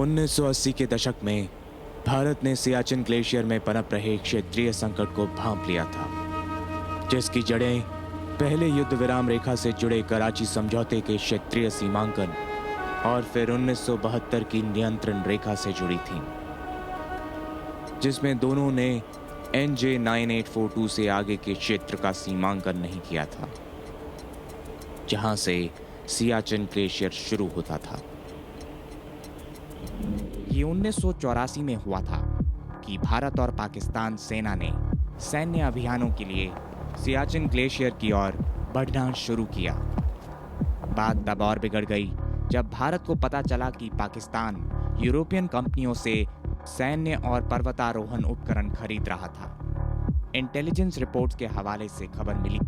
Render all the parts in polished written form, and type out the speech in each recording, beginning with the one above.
1980 के दशक में भारत ने सियाचिन ग्लेशियर में पनप रहे क्षेत्रीय संकट को भांप लिया था, जिसकी जड़ें पहले युद्ध विराम रेखा से जुड़े कराची समझौते के क्षेत्रीय सीमांकन और फिर 1972 की नियंत्रण रेखा से जुड़ी थीं, जिसमें दोनों ने NJ 9842 से आगे के क्षेत्र का सीमांकन नहीं किया था, जहां से सियाचिन ग्लेशियर शुरू होता था। ये 1984 में हुआ था कि भारत और पाकिस्तान सेना ने सैन्य अभियानों के लिए सियाचिन ग्लेशियर की ओर बढ़ना शुरू किया। बात तब और बिगड़ गई जब भारत को पता चला कि पाकिस्तान यूरोपियन कंपनियों से सैन्य और पर्वतारोहण उपकरण खरीद रहा था। इंटेलिजेंस रिपोर्ट्स के हवाले से खबर मिली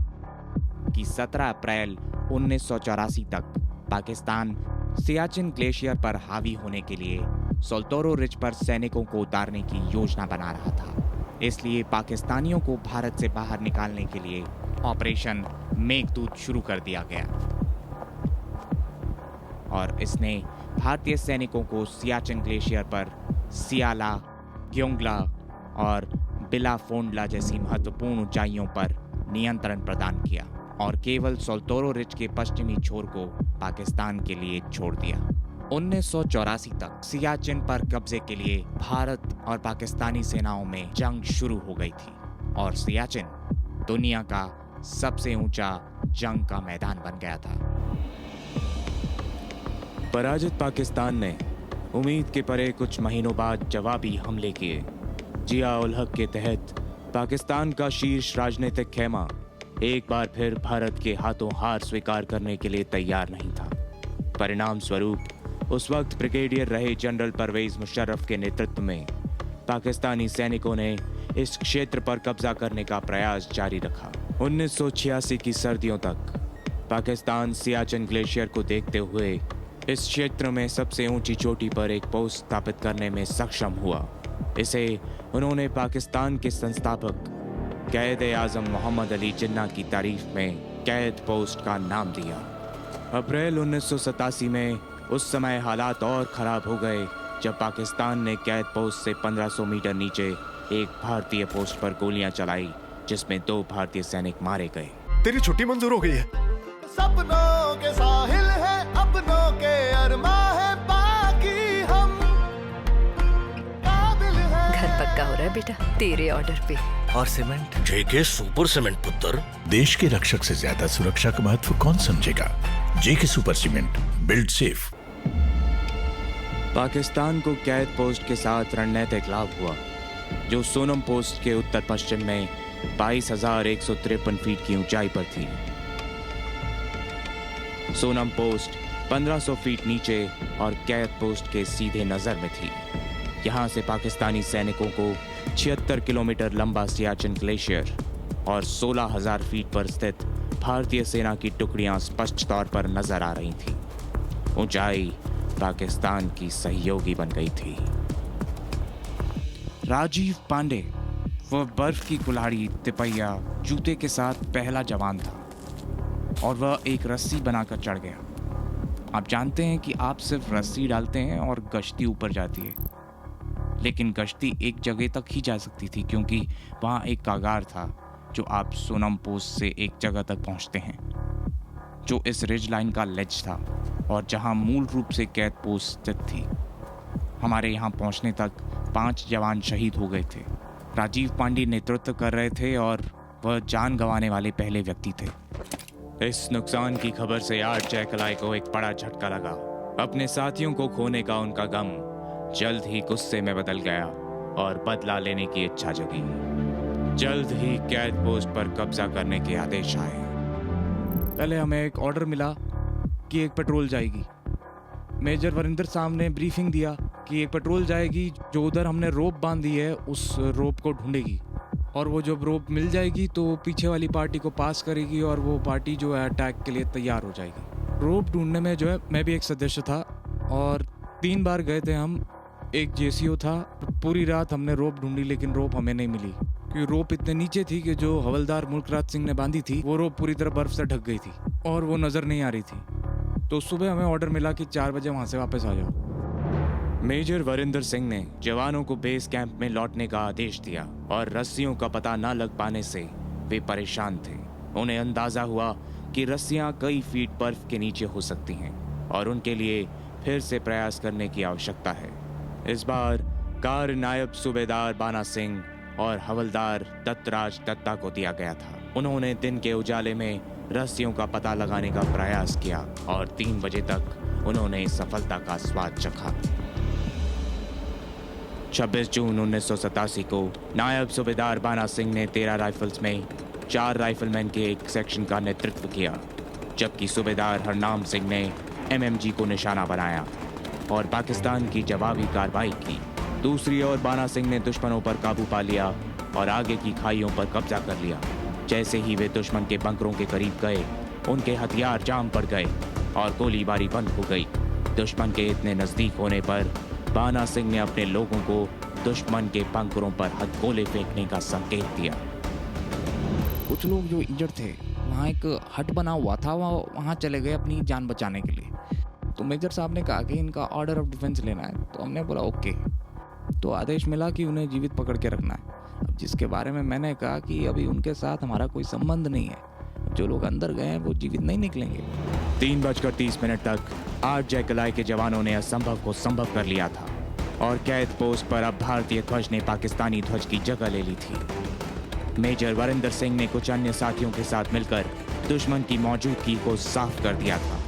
कि 17 अप्रैल 1984 तक पाकिस्तान सियाचिन ग्लेशियर पर हावी होने के लिए सोल्टोरो रिज पर सैनिकों को उतारने की योजना बना रहा था। इसलिए पाकिस्तानियों को भारत से बाहर निकालने के लिए ऑपरेशन मेघदूत शुरू कर दिया गया और इसने भारतीय सैनिकों को सियाचिन ग्लेशियर पर सियाला, ग्योंगला और बिलाफोंडला जैसी महत्वपूर्ण ऊंचाइयों पर नियंत्रण प्रदान किया और केवल सोल्टोरो रिज के पश्चिमी छोर को पाकिस्तान के लिए छोड़ दिया। 1984 तक सियाचिन पर कब्जे के लिए भारत और पाकिस्तानी सेनाओं में जंग शुरू हो गई थी और सियाचिन दुनिया का सबसे ऊंचा जंग का मैदान बन गया था। पराजित पाकिस्तान ने उम्मीद के परे कुछ महीनों बाद जवाबी हमले किए। जिया उल हक के तहत पाकिस्तान का शीर्ष राजनीतिक खेमा एक बार फिर भारत के हाथों हार स्वीकार करने के लिए तैयार नहीं था। परिणाम स्वरूप उस वक्त ब्रिगेडियर रहे जनरल परवेज मुशर्रफ के नेतृत्व में पाकिस्तानी सैनिकों ने इस क्षेत्र पर कब्जा करने का प्रयास जारी रखा। 1986 की सर्दियों तक पाकिस्तान सियाचिन ग्लेशियर को देखते हुए इस क्षेत्र में सबसे ऊंची चोटी पर एक पोस्ट स्थापित करने में सक्षम हुआ। इसे उन्होंने पाकिस्तान के संस्थापक क़ायद-ए-आज़म मोहम्मद अली जिन्ना की तारीफ में कैद पोस्ट का नाम दिया। अप्रैल 1987 में उस समय हालात और खराब हो गए जब पाकिस्तान ने कैद पोस्ट से 1500 मीटर नीचे एक भारतीय पोस्ट पर गोलियां चलाई, जिसमें 2 भारतीय सैनिक मारे गए। तेरी छुट्टी मंजूर हो गई है। सपनों के साहिल है, अपनों के अरमा है, बाकी हम काबिल हैं। घर पक्का हो रहा है बेटा तेरे ऑर्डर पे। और सीमेंट जेके सुपर सीमेंट पुत्र। देश के रक्षक से ज्यादा सुरक्षा का महत्व कौन समझेगा? जेके super cement, build safe. Pakistan को कैद पोस्ट के साथ रणनीतिक लाभ हुआ, जो सोनम पोस्ट के उत्तर पश्चिम में 22,153 फीट की ऊंचाई पर थी। सोनम पोस्ट 1500 फीट नीचे और कैद पोस्ट के सीधे नजर में थी। यहाँ से पाकिस्तानी सैनिकों को 76 किलोमीटर लंबा सियाचिन ग्लेशियर और 16,000 फीट पर स्थित भारतीय सेना की टुकड़ियां स्पष्ट तौर पर नजर आ रही थीं। ऊंचाई पाकिस्तान की सहयोगी बन गई थी। राजीव पांडे वह बर्फ की कुल्हाड़ी तिपैया जूते के साथ पहला जवान था और वह एक रस्सी बनाकर चढ़ गया। आप जानते हैं कि आप सिर्फ रस्सी डालते हैं और गश्ती ऊपर जाती है, लेकिन गश्ती एक जगह तक ही जा सकती थी क्योंकि वहाँ एक कागार था जो आप सोनम पोस्ट से एक जगह तक पहुँचते हैं, जो इस रिज लाइन का लेज था और जहाँ मूल रूप से कैद पोस्ट स्थित थी। हमारे यहाँ पहुँचने तक 5 जवान शहीद हो गए थे। राजीव पांडे नेतृत्व कर रहे थे और वह जान गंवाने वाले पहले व्यक्ति थे। इस नुकसान की खबर से आर्ट जैकलाई को एक बड़ा झटका लगा। अपने साथियों को खोने का उनका गम जल्द ही गुस्से में बदल गया और बदला लेने की इच्छा जगी। जल्द ही कैद पोस्ट पर कब्जा करने के आदेश आए। पहले हमें एक ऑर्डर मिला कि एक पेट्रोल जाएगी। मेजर वरिंदर साहब ने ब्रीफिंग दिया कि एक पेट्रोल जाएगी, जो उधर हमने रोप बांधी है उस रोप को ढूंढेगी और वो जब रोप मिल जाएगी तो पीछे वाली पार्टी को पास करेगी और वो पार्टी जो है अटैक के लिए तैयार हो जाएगी। रोप ढूंढने में जो है मैं भी एक सदस्य था और 3 बार गए थे हम। एक जेसीओ था, पूरी रात हमने रोप ढूंढी लेकिन रोप हमें नहीं मिली क्योंकि रोप इतने नीचे थी कि जो हवलदार मुल्कराज सिंह ने बांधी थी वो रोप पूरी तरह बर्फ से ढक गई थी और वो नज़र नहीं आ रही थी। तो सुबह हमें ऑर्डर मिला कि 4 बजे वहाँ से वापस आ जाओ। मेजर वरिंदर सिंह ने जवानों को बेस कैंप में लौटने का आदेश दिया और रस्सियों का पता न लग पाने से वे परेशान थे। उन्हें अंदाजा हुआ कि रस्सियां कई फीट बर्फ के नीचे हो सकती हैं और उनके लिए फिर से प्रयास करने की आवश्यकता है। इस बार कार्य नायब सूबेदार बाना सिंह और हवलदार दत्तराज दत्ता को दिया गया था। उन्होंने दिन के उजाले में रस्सियों का पता लगाने का प्रयास किया और 3 बजे तक उन्होंने सफलता का स्वाद चखा। 26 जून 1987 को नायब सूबेदार बाना सिंह ने 13 राइफल्स में 4 राइफलमैन के एक सेक्शन का नेतृत्व किया, जबकि सूबेदार हरनाम सिंह ने एमएमजी को निशाना बनाया और पाकिस्तान की जवाबी कार्रवाई की। दूसरी ओर बाना सिंह ने दुश्मनों पर काबू पा लिया और आगे की खाइयों पर कब्जा कर लिया। जैसे ही वे दुश्मन के बंकरों के करीब गए, उनके हथियार जाम पड़ गए और गोलीबारी बंद हो गई। दुश्मन के इतने नज़दीक होने पर बाना सिंह ने अपने लोगों को दुश्मन के बंकरों पर गोले फेंकने का संकेत दिया। कुछ लोग जो इंजर्ड थे, वहाँ एक हट बना हुआ था, वहाँ चले गए अपनी जान बचाने के लिए। तो मेजर साहब ने कहा कि इनका ऑर्डर ऑफ डिफेंस लेना है, तो हमने बोला ओके। तो आदेश मिला कि उन्हें जीवित पकड़ के रखना है। अब जिसके बारे में मैंने कहा कि अभी उनके साथ हमारा कोई संबंध नहीं है, जो लोग अंदर गए हैं वो जीवित नहीं निकलेंगे। 3:30 तक 8 जयकलाई के जवानों ने असंभव को संभव कर लिया था और कैद पोस्ट पर अब भारतीय ध्वज ने पाकिस्तानी ध्वज की जगह ले ली थी। मेजर वरिंदर सिंह ने कुछ अन्य साथियों के साथ मिलकर दुश्मन की मौजूदगी को साफ कर दिया था।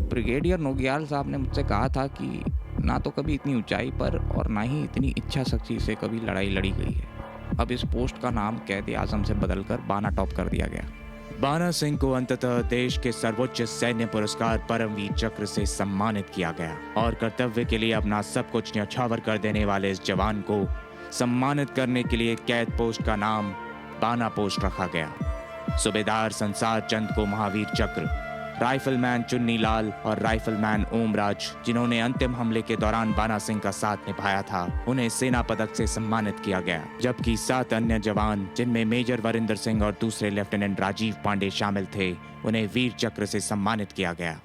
ब्रिगेडियर नोगियाल साहब ने मुझसे कहा था कि ना तो कभी इतनी ऊंचाई पर और ना ही इतनी इच्छा शक्ति से कभी लड़ाई लड़ी गई है। अब इस पोस्ट का नाम कैद आजम से बदलकर बाना टॉप कर दिया गया। बाना सिंह को अंततः देश के सर्वोच्च सैन्य पुरस्कार परमवीर चक्र से सम्मानित किया गया और कर्तव्य के लिए अपना सब कुछ न्यौछावर कर देने वाले इस जवान को सम्मानित करने के लिए कैद पोस्ट का नाम बाना पोस्ट रखा गया। सूबेदार संसार चंद को महावीर चक्र, राइफलमैन चुन्नी लाल और राइफलमैन ओमराज, जिन्होंने अंतिम हमले के दौरान बाना सिंह का साथ निभाया था, उन्हें सेना पदक से सम्मानित किया गया। जबकि 7 अन्य जवान, जिनमें मेजर वरिंदर सिंह और दूसरे लेफ्टिनेंट राजीव पांडे शामिल थे, उन्हें वीर चक्र से सम्मानित किया गया।